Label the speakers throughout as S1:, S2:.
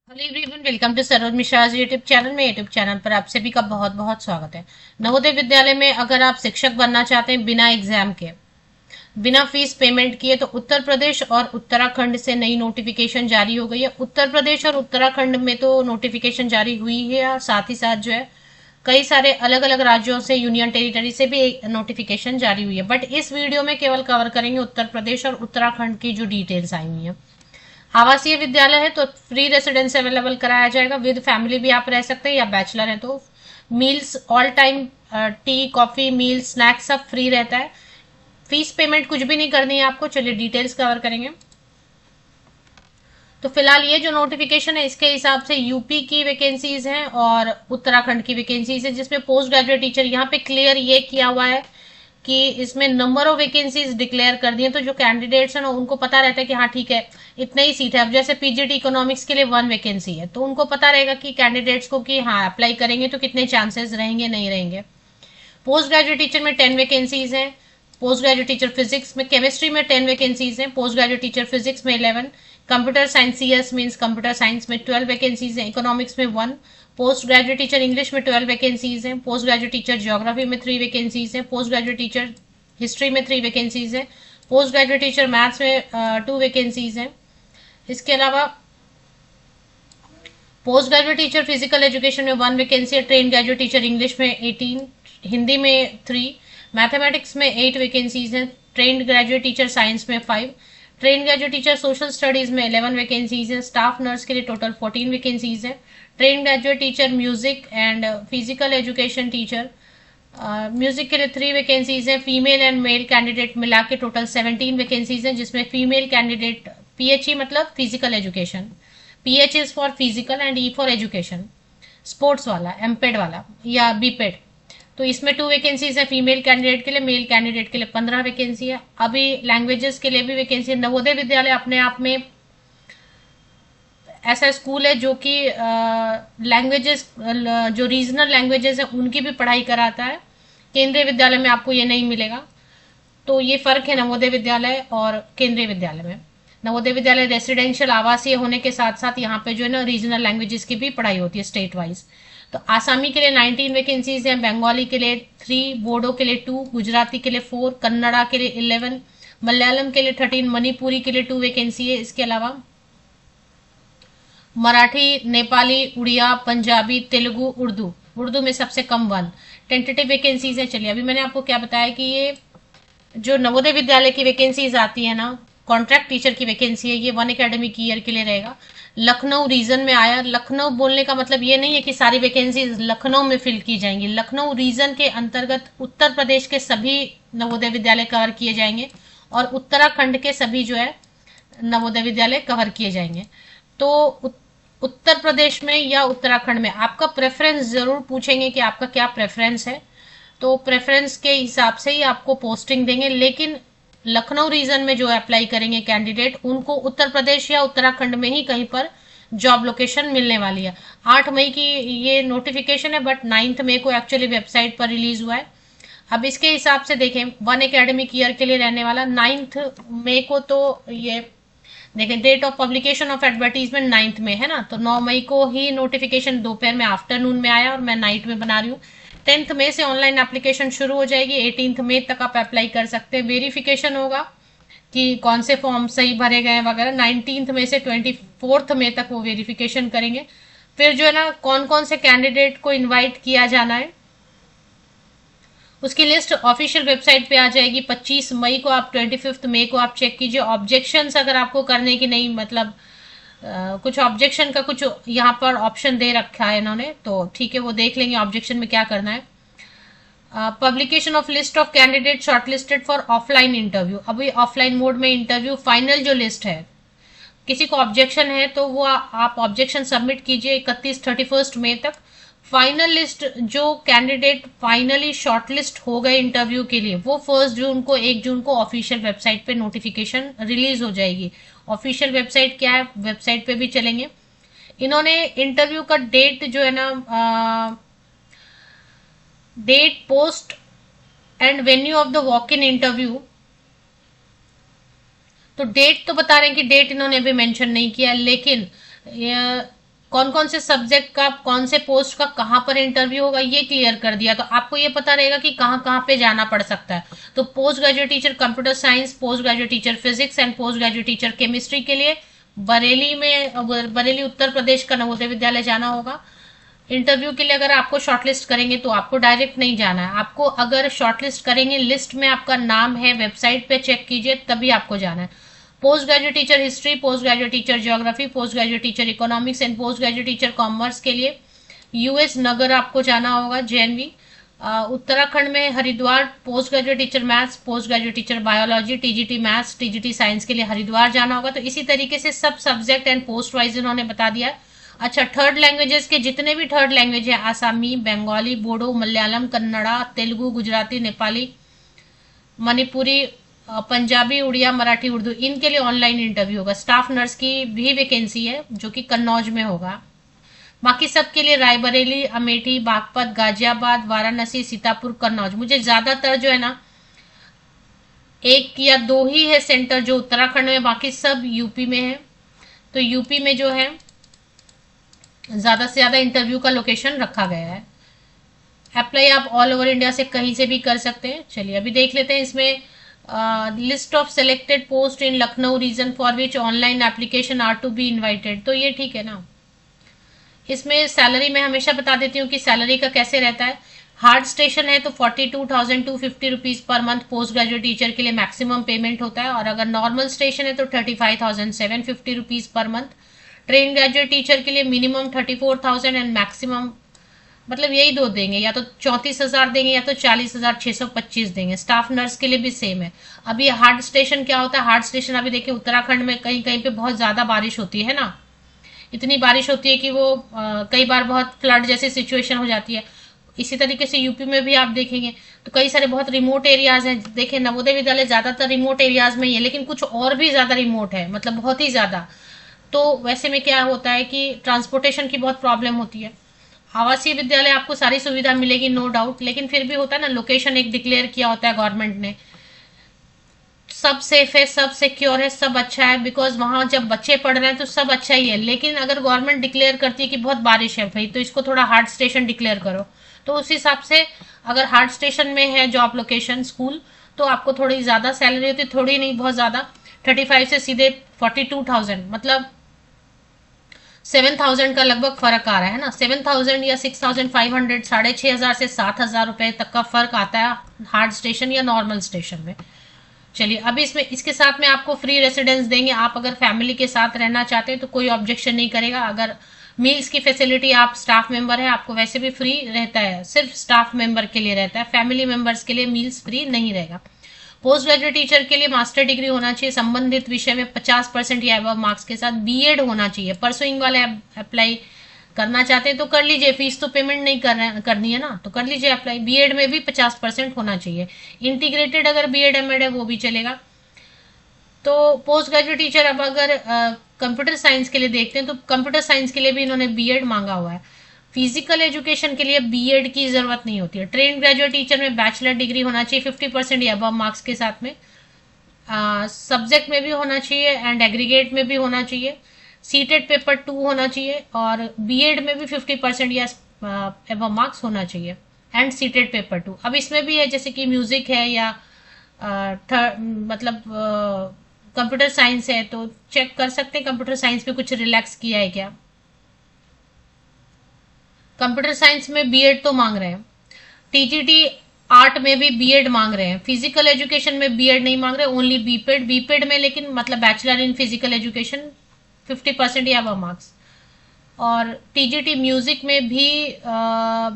S1: Hello everyone, welcome to Saroj Mishra's YouTube channel में। YouTube channel पर आप सभी का बहुत बहुत स्वागत है। नवोदय विद्यालय में अगर आप शिक्षक बनना चाहते हैं बिना एग्जाम के, बिना फीस पेमेंट किए, तो उत्तर प्रदेश और उत्तराखंड से नई नोटिफिकेशन जारी हो गई है। उत्तर प्रदेश और उत्तराखंड में तो नोटिफिकेशन जारी हुई है और साथ ही साथ जो है कई सारे अलग अलग राज्यों से, यूनियन टेरिटरी से भी नोटिफिकेशन जारी हुई है। बट इस वीडियो में केवल कवर करेंगे उत्तर प्रदेश और उत्तराखंड की जो डिटेल्स आई हुई है। आवासीय विद्यालय है तो फ्री रेसिडेंस अवेलेबल कराया जाएगा। विद फैमिली भी आप रह सकते हैं, या बैचलर है तो meals all time, tea coffee meal snacks सब फ्री रहता है। फीस पेमेंट कुछ भी नहीं करनी है आपको। चलिए डिटेल्स कवर करेंगे। तो फिलहाल ये जो नोटिफिकेशन है इसके हिसाब से यूपी की वैकेंसीज हैं और उत्तराखंड की वैकेंसीज है, जिसमें पोस्ट ग्रेजुएट टीचर यहाँ पे क्लियर ये किया हुआ है कि इसमें नंबर ऑफ वैकेंसीज डिक्लेयर कर दिए। तो जो कैंडिडेट्स हैं ना उनको पता रहता है कि हाँ ठीक है इतने ही सीट है। अब जैसे पीजीटी इकोनॉमिक्स के लिए 1 वैकेंसी है तो उनको पता रहेगा कि कैंडिडेट्स को कि हाँ अप्लाई करेंगे तो कितने चांसेस रहेंगे, नहीं रहेंगे। पोस्ट ग्रेजुएट टीचर में 10 वैकेंसीज हैं। पोस्ट ग्रेजुएट टीचर फिजिक्स में, केमिस्ट्री में 10 वैकेंसीज हैं। पोस्ट ग्रेजुएट टीचर फिजिक्स में 11। Computer science CS means computer science में 12 वैकेंसीज हैं। इकोनॉमिक्स में 1। पोस्ट ग्रेजुएट टीचर इंग्लिश में 12 वैकेंसीज हैं। पोस्ट ग्रेजुएट टीचर ज्योग्राफी में 3 वैकेंसीज हैं। पोस्ट ग्रेजुएट टीचर हिस्ट्री में 3 वैकेंसीज हैं। पोस्ट ग्रेजुएट टीचर मैथ्स में 2 वैकेंसीज हैं। इसके अलावा post graduate teacher physical education में 1 वैकेंसी है। ट्रेन ग्रेजुएट टीचर इंग्लिश में 18, हिंदी में 3, मैथमेटिक्स में 8 वैकेंसीज हैं। ट्रेन ग्रेजुएट टीचर साइंस में 5। Train graduate teacher social studies में 11 वैकेंसीज हैं। स्टाफ नर्स के लिए टोटल 14 वैकेंसीज हैं। Train graduate teacher music and physical education teacher, music के लिए 3 वैकेंसीज हैं। फीमेल एंड मेल कैंडिडेट मिला के टोटल 17 वैकेंसीज हैं, जिसमें फीमेल कैंडिडेट पीएचई मतलब physical education, pH is for physical and E for education, sports वाला, एमपेड वाला या बीपेड। तो इसमें 2 वैकेंसीज है फीमेल कैंडिडेट के लिए। मेल कैंडिडेट के लिए 15 वैकेंसी है। अभी लैंग्वेजेस के लिए भी वैकेंसी है। नवोदय विद्यालय अपने आप में ऐसा स्कूल है जो कि लैंग्वेजेस, जो रीजनल लैंग्वेजेस है उनकी भी पढ़ाई कराता है। केंद्रीय विद्यालय में आपको ये नहीं मिलेगा। तो ये फर्क है नवोदय विद्यालय और केंद्रीय विद्यालय में। नवोदय विद्यालय रेसिडेंशियल आवासीय होने के साथ साथ यहाँ पे जो है ना रीजनल लैंग्वेजेस की भी पढ़ाई होती है स्टेट वाइज। तो आसामी के लिए 19 वैकेंसीज हैं। बंगाली के लिए 3, बोडो के लिए 2, गुजराती के लिए 4, कन्नड़ा के लिए 11, मलयालम के लिए 13, मणिपुरी के लिए 2 वैकेंसी है। इसके अलावा मराठी, नेपाली, उड़िया, पंजाबी, तेलुगु, उर्दू, उर्दू में सबसे कम 1 टेंटेटिव वैकेंसीज है। चलिए अभी मैंने आपको क्या बताया कि ये जो नवोदय विद्यालय की वैकेंसीज आती है ना, कॉन्ट्रैक्ट टीचर की वैकेंसी है, ये 1 एकेडमिक ईयर के लिए रहेगा। लखनऊ रीजन में आया। लखनऊ बोलने का मतलब ये नहीं है कि सारी वैकेंसीज लखनऊ में फिल की जाएंगी। लखनऊ रीजन के अंतर्गत उत्तर प्रदेश के सभी नवोदय विद्यालय कवर किए जाएंगे और उत्तराखंड के सभी जो है नवोदय विद्यालय कवर किए जाएंगे। तो उत्तर प्रदेश में या उत्तराखंड में आपका प्रेफरेंस जरूर पूछेंगे कि आपका क्या प्रेफरेंस है। तो प्रेफरेंस के हिसाब से ही आपको पोस्टिंग देंगे। लेकिन लखनऊ रीजन में जो अप्लाई करेंगे कैंडिडेट, उनको उत्तर प्रदेश या उत्तराखंड में ही कहीं पर जॉब लोकेशन मिलने वाली है। 8 मई की ये नोटिफिकेशन है, बट 9 मई को एक्चुअली वेबसाइट पर रिलीज हुआ है। अब इसके हिसाब से देखें 1 एकेडमिक ईयर के लिए रहने वाला 9 मई को, तो ये देखें date of publication of advertisement 9 में है ना, तो 9 मई को ही नोटिफिकेशन दोपहर में, आफ्टरनून में आया और मैं नाइट में बना रही हूँ। 10 मई से ऑनलाइन एप्लीकेशन शुरू हो जाएगी। 18 मई तक आप अप्लाई कर सकते हैं। वेरिफिकेशन होगा कि कौन से फॉर्म सही भरे गए वगैरह। 19 मई से 24 मई तक वो वेरिफिकेशन करेंगे। फिर जो है ना कौन कौन से कैंडिडेट को इन्वाइट किया जाना है उसकी लिस्ट ऑफिशियल वेबसाइट पे आ जाएगी 25 मई को। आप 25 मई को आप चेक कीजिए। ऑब्जेक्शंस अगर आपको करने की नहीं, मतलब कुछ ऑब्जेक्शन का कुछ यहाँ पर ऑप्शन दे रखा है इन्होंने, तो ठीक है वो देख लेंगे ऑब्जेक्शन में क्या करना है। Publication of list of candidate shortlisted for offline interview. अभी ऑफलाइन मोड में इंटरव्यू, फाइनल जो लिस्ट है, किसी को ऑब्जेक्शन है तो वो आप ऑब्जेक्शन सबमिट कीजिए 31 मई तक। फाइनल लिस्ट जो कैंडिडेट फाइनली शॉर्टलिस्ट हो गए इंटरव्यू के लिए, वो 1 जून को, 1 जून को ऑफिशियल वेबसाइट पे नोटिफिकेशन रिलीज हो जाएगी। ऑफिशियल वेबसाइट क्या है, वेबसाइट पे भी चलेंगे। इन्होंने इंटरव्यू का डेट जो है ना, date, post and venue of the walk in interview, तो डेट तो बता रहे हैं कि डेट इन्होंने अभी मेंशन नहीं किया, लेकिन कौन कौन से सब्जेक्ट का, कौन से पोस्ट का कहाँ पर इंटरव्यू होगा, ये क्लियर कर दिया। तो आपको ये पता रहेगा कि कहाँ कहाँ पे जाना पड़ सकता है। तो post graduate teacher computer science, post graduate teacher physics and post graduate teacher chemistry के लिए बरेली उत्तर प्रदेश का नवोदय विद्यालय जाना होगा। इंटरव्यू के लिए अगर आपको शॉर्टलिस्ट करेंगे तो आपको डायरेक्ट नहीं जाना है। आपको अगर शॉर्टलिस्ट करेंगे, लिस्ट में आपका नाम है, वेबसाइट पे चेक कीजिए, तभी आपको जाना है। Post graduate teacher history, post graduate teacher geography, post graduate teacher economics and post graduate teacher commerce के लिए यूएस नगर आपको जाना होगा, जेएनवी। उत्तराखंड में Haridwar, post graduate teacher maths, post graduate teacher biology, TGT maths, TGT science के लिए हरिद्वार जाना होगा। तो इसी तरीके से सब सब्जेक्ट एंड पोस्ट वाइज इन्होंने बता दिया। अच्छा, थर्ड लैंग्वेजेस के जितने भी थर्ड लैंग्वेज है, आसामी, बंगाली, बोडो, मलयालम, कन्नड़ा, तेलुगु, गुजराती, नेपाली, मणिपुरी, पंजाबी, उड़िया, मराठी, उर्दू, इनके लिए ऑनलाइन इंटरव्यू होगा। स्टाफ नर्स की भी वैकेंसी है जो कि कन्नौज में होगा। बाकी सबके लिए रायबरेली, अमेठी, बागपत, गाजियाबाद, वाराणसी, सीतापुर, कन्नौज। मुझे ज्यादातर जो है ना, एक या दो ही है सेंटर जो उत्तराखंड में, बाकी सब यूपी में है। तो यूपी में जो है ज्यादा से ज्यादा इंटरव्यू का लोकेशन रखा गया है। अप्लाई आप ऑल ओवर इंडिया से कहीं से भी कर सकते हैं। चलिए अभी देख लेते हैं इसमें list of selected post in Lucknow region for which online application are to be invited. तो ये ठीक है ना। इसमें सैलरी मैं हमेशा बता देती हूँ कि सैलरी का कैसे रहता है। हार्ड स्टेशन है तो 42,250 rupees per month post graduate teacher के लिए मैक्सिमम पेमेंट होता है, और अगर नॉर्मल स्टेशन है तो 35,750 rupees per month. Train graduate teacher के लिए मिनिमम 34,000 एंड मैक्सिमम, मतलब यही दो देंगे, या तो 34,000 देंगे या तो 40,625 देंगे। स्टाफ नर्स के लिए भी सेम है। अभी हार्ड स्टेशन क्या होता है, हार्ड स्टेशन अभी देखिए उत्तराखंड में कहीं कहीं पे बहुत ज्यादा बारिश होती है ना, इतनी बारिश होती है कि वो कई बार बहुत फ्लड जैसी सिचुएशन हो जाती है। इसी तरीके से यूपी में भी आप देखेंगे तो कई सारे बहुत रिमोट एरियाज हैं। देखिए नवोदय विद्यालय ज्यादातर रिमोट एरियाज में ही है, लेकिन कुछ और भी ज्यादा रिमोट है, मतलब बहुत ही ज्यादा। तो वैसे में क्या होता है कि ट्रांसपोर्टेशन की बहुत प्रॉब्लम होती है। आवासीय विद्यालय आपको सारी सुविधा मिलेगी नो डाउट, लेकिन फिर भी होता है ना, लोकेशन एक डिक्लेयर किया होता है गवर्नमेंट ने, सब सेफ है, सब सिक्योर है, सब अच्छा है, बिकॉज वहां जब बच्चे पढ़ रहे हैं तो सब अच्छा ही है। लेकिन अगर गवर्नमेंट डिक्लेयर करती है कि बहुत बारिश है भाई, तो इसको थोड़ा हार्ड स्टेशन डिक्लेयर करो, तो उस हिसाब से अगर हार्ड स्टेशन में है जॉब लोकेशन स्कूल, तो आपको थोड़ी ज्यादा सैलरी होती है, थोड़ी नहीं बहुत ज्यादा, 35 से सीधे 42,000, मतलब 7,000 का लगभग फर्क आ रहा है ना। 7,000 या 6,500, 6,500 से 7,000 रुपए तक का फर्क आता है हार्ड स्टेशन या नॉर्मल स्टेशन में। चलिए अभी इसमें इसके साथ में आपको फ्री रेसिडेंस देंगे। आप अगर फैमिली के साथ रहना चाहते हैं तो कोई ऑब्जेक्शन नहीं करेगा। अगर मील्स की फैसिलिटी, आप स्टाफ मेंबर है, आपको वैसे भी फ्री रहता है, सिर्फ स्टाफ मेंबर के लिए रहता है, फैमिली मेंबर्स के लिए मील्स फ्री नहीं रहेगा। पोस्ट ग्रेजुएट टीचर के लिए मास्टर डिग्री होना चाहिए संबंधित विषय में 50% या अबव मार्क्स के साथ, बीएड होना चाहिए। परसुइंग वाले अप्लाई करना चाहते हैं तो कर लीजिए, फीस तो पेमेंट नहीं करनी है ना, तो कर लीजिए अप्लाई। बीएड में भी 50% होना चाहिए। इंटीग्रेटेड अगर बीएड एमएड है वो भी चलेगा। तो पोस्ट ग्रेजुएट टीचर, अब अगर कंप्यूटर साइंस के लिए देखते हैं तो कंप्यूटर साइंस के लिए भी इन्होंने बीएड मांगा हुआ है। फिजिकल एजुकेशन के लिए बीएड की जरूरत नहीं होती है। ट्रेन ग्रेजुएट टीचर में बैचलर डिग्री होना चाहिए 50% या अबव मार्क्स के साथ में, सब्जेक्ट में भी होना चाहिए एंड एग्रीगेट में भी होना चाहिए। सीटेड पेपर 2 होना चाहिए, और बीएड में भी 50% या अबव मार्क्स होना चाहिए एंड सीटेड पेपर 2। अब इसमें भी है जैसे कि म्यूजिक है या मतलब कंप्यूटर साइंस है, तो चेक कर सकते हैं कंप्यूटर साइंस पे कुछ रिलैक्स किया है क्या। कंप्यूटर साइंस में बीएड तो मांग रहे हैं, टीजीटी आर्ट में भी बीएड मांग रहे हैं, फिजिकल एजुकेशन में बीएड नहीं मांग रहे, ओनली बीपेड। बीपेड में लेकिन मतलब बैचलर इन फिजिकल एजुकेशन 50% या अबव मार्क्स। और टीजीटी म्यूजिक में भी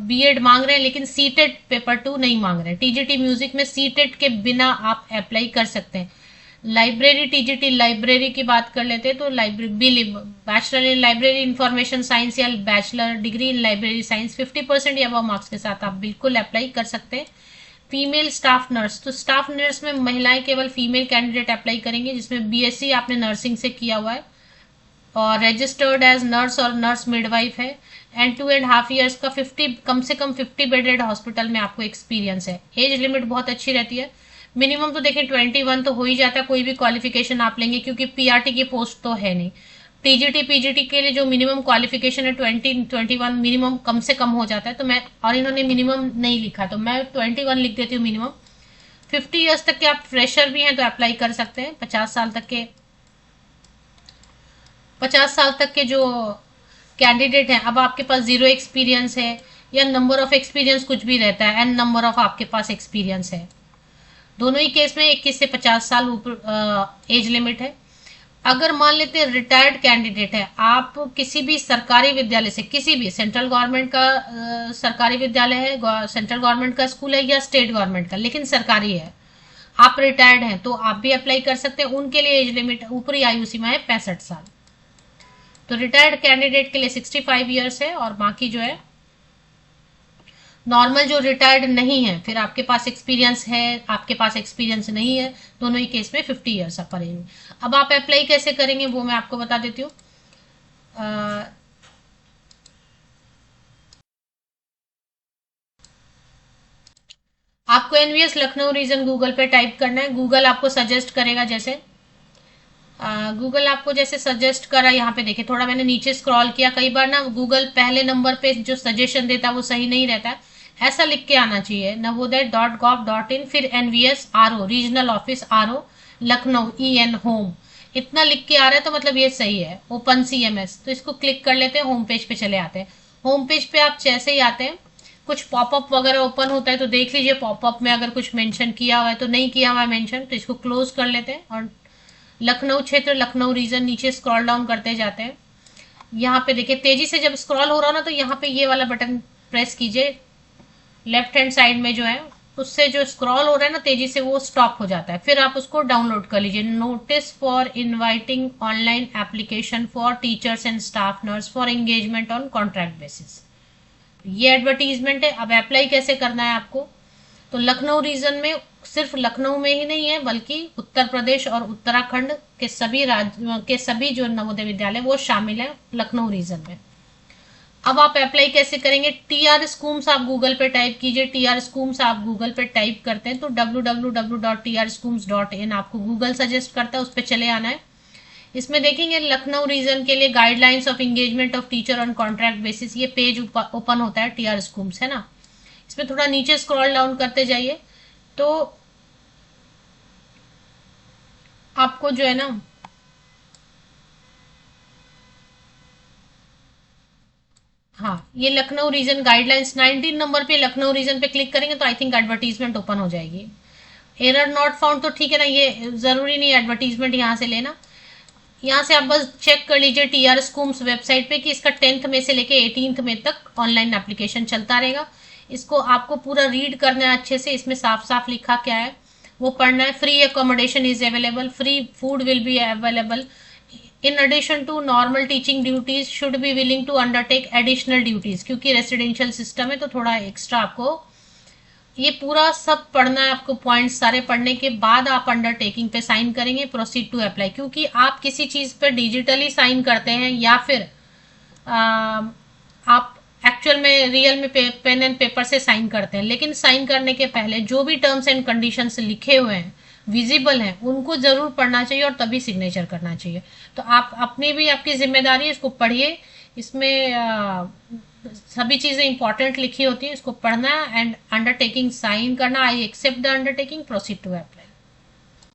S1: बीएड मांग रहे हैं, लेकिन सीटेड पेपर 2 नहीं मांग रहे हैं। टीजीटी म्यूजिक में सीटेड के बिना आप अप्लाई कर सकते हैं। लाइब्रेरी, टीजीटी लाइब्रेरी की बात कर लेते हैं तो library, bachelor in library information science या bachelor degree in library science 50% या अबव मार्क्स के साथ आप बिल्कुल अप्लाई कर सकते हैं। फीमेल स्टाफ नर्स, तो स्टाफ नर्स में महिलाएं केवल फीमेल कैंडिडेट अप्लाई करेंगे जिसमें बीएससी आपने नर्सिंग से किया हुआ है और रजिस्टर्ड एज नर्स और नर्स मिडवाइफ है, एंड 2.5 ईयर्स का कम से कम 50 बेडेड हॉस्पिटल में आपको एक्सपीरियंस है। एज लिमिट बहुत अच्छी रहती है, मिनिमम तो देखिए 21 तो हो ही जाता है, कोई भी क्वालिफिकेशन आप लेंगे क्योंकि पीआरटी की पोस्ट तो है नहीं। टीजीटी पीजीटी के लिए जो मिनिमम क्वालिफिकेशन है 21 मिनिमम कम से कम हो जाता है, तो मैं, और इन्होंने मिनिमम नहीं लिखा तो मैं 21 लिख देती हूँ मिनिमम। 50 ईयर्स तक के आप फ्रेशर भी हैं तो अप्लाई कर सकते हैं। 50 साल तक के जो कैंडिडेट हैं, अब आपके पास 0 एक्सपीरियंस है या नंबर ऑफ एक्सपीरियंस कुछ भी रहता है, एन नंबर ऑफ आपके पास एक्सपीरियंस है, दोनों ही केस में 21 से 50 साल ऊपर एज लिमिट है। अगर मान लेते हैं रिटायर्ड कैंडिडेट है, आप किसी भी सरकारी विद्यालय से, किसी भी सेंट्रल गवर्नमेंट का सरकारी विद्यालय है, सेंट्रल गवर्नमेंट का स्कूल है या स्टेट गवर्नमेंट का, लेकिन सरकारी है, आप रिटायर्ड हैं तो आप भी अप्लाई कर सकते हैं। उनके लिए एज लिमिट ऊपरी आयु सीमा है 65 साल। तो रिटायर्ड कैंडिडेट के लिए 65 ईयर्स है, और बाकी जो है नॉर्मल जो रिटायर्ड नहीं है, फिर आपके पास एक्सपीरियंस है, आपके पास एक्सपीरियंस नहीं है, दोनों ही केस में 50 ईयर्स अपर एज। अब आप अप्लाई कैसे करेंगे वो मैं आपको बता देती हूँ। आपको एनवीएस लखनऊ रीजन गूगल पे टाइप करना है। गूगल आपको सजेस्ट करेगा, जैसे गूगल आपको जैसे सजेस्ट करा, यहाँ पे देखिए थोड़ा मैंने नीचे स्क्रॉल किया, कई बार ना गूगल पहले नंबर पे जो सजेशन देता है वो सही नहीं रहता है। ऐसा लिख के आना चाहिए navodaya.gov.in, फिर NVS RO regional office RO Lucknow EN home, इतना लिख के आ रहा है तो मतलब ये सही है। ओपन CMS, तो इसको क्लिक कर लेते हैं, होम पेज पे चले आते हैं। होम पेज पे आप जैसे ही आते हैं कुछ पॉपअप वगैरह ओपन होता है, तो देख लीजिए पॉपअप में अगर कुछ मेंशन किया हुआ है, तो नहीं किया हुआ है मेंशन तो इसको क्लोज कर लेते हैं, और लखनऊ क्षेत्र लखनऊ रीजन नीचे स्क्रॉल डाउन करते जाते हैं। यहाँ पे देखिए तेजी से जब स्क्रॉल हो रहा हो ना, तो यहाँ पे ये वाला बटन प्रेस कीजिए, लेफ्ट हैंड साइड में जो है उससे जो स्क्रॉल हो रहा है ना तेजी से, वो स्टॉप हो जाता है, फिर आप उसको डाउनलोड कर लीजिए। Notice for inviting online application for teachers and staff nurse for engagement on contract basis, ये एडवर्टीजमेंट है। अब अप्लाई कैसे करना है आपको, तो लखनऊ रीजन में सिर्फ लखनऊ में ही नहीं है, बल्कि उत्तर प्रदेश और उत्तराखंड के सभी राज्य के सभी जो नवोदय विद्यालय वो शामिल है लखनऊ रीजन में। अब आप अप्लाई कैसे करेंगे, TR स्कूम्स आप गूगल पे टाइप कीजिए। TR स्कूम्स आप गूगल पे टाइप करते हैं तो www.trschools.in आपको गूगल सजेस्ट करता है, उस पर चले आना है। इसमें देखेंगे लखनऊ रीजन के लिए guidelines of engagement of teacher on contract basis, ये पेज ओपन होता है TR स्कूम्स, है ना। इसमें थोड़ा नीचे स्क्रॉल डाउन करते जाइए तो आपको जो है ना, हाँ ये लखनऊ रीजन गाइडलाइंस 19 नंबर पे लखनऊ रीजन पे क्लिक करेंगे तो आई थिंक एडवर्टीजमेंट ओपन हो जाएगी। एरर नॉट फाउंड, तो ठीक है ना, ये जरूरी नहीं एडवर्टीजमेंट यहाँ से लेना। यहाँ से आप बस चेक कर लीजिए TR स्कूम्स वेबसाइट पे कि इसका 10th में से लेके 18th में तक ऑनलाइन एप्लीकेशन चलता रहेगा। इसको आपको पूरा रीड करना है अच्छे से, इसमें साफ साफ लिखा क्या है वो पढ़ना है। Free accommodation is available, free food will be available, in addition to normal teaching duties should be willing to undertake additional duties, क्योंकि रेसिडेंशियल सिस्टम है तो थोड़ा एक्स्ट्रा आपको ये पूरा सब पढ़ना है। आपको पॉइंट्स सारे पढ़ने के बाद आप अंडरटेकिंग पे साइन करेंगे, प्रोसीड टू अप्लाई, क्योंकि आप किसी चीज पर डिजिटली साइन करते हैं या फिर आप एक्चुअल में रियल में पेन एंड पेपर से साइन करते हैं, लेकिन साइन करने के पहले जो भी टर्म्स एंड कंडीशंस लिखे हुए हैं विजिबल हैं उनको जरूर पढ़ना चाहिए और तभी सिग्नेचर करना चाहिए। तो आप अपनी भी आपकी जिम्मेदारी है, इसको पढ़िए, इसमें सभी चीजें इंपॉर्टेंट लिखी होती है, इसको पढ़ना एंड अंडरटेकिंग साइन करना। I accept the undertaking, proceed to apply.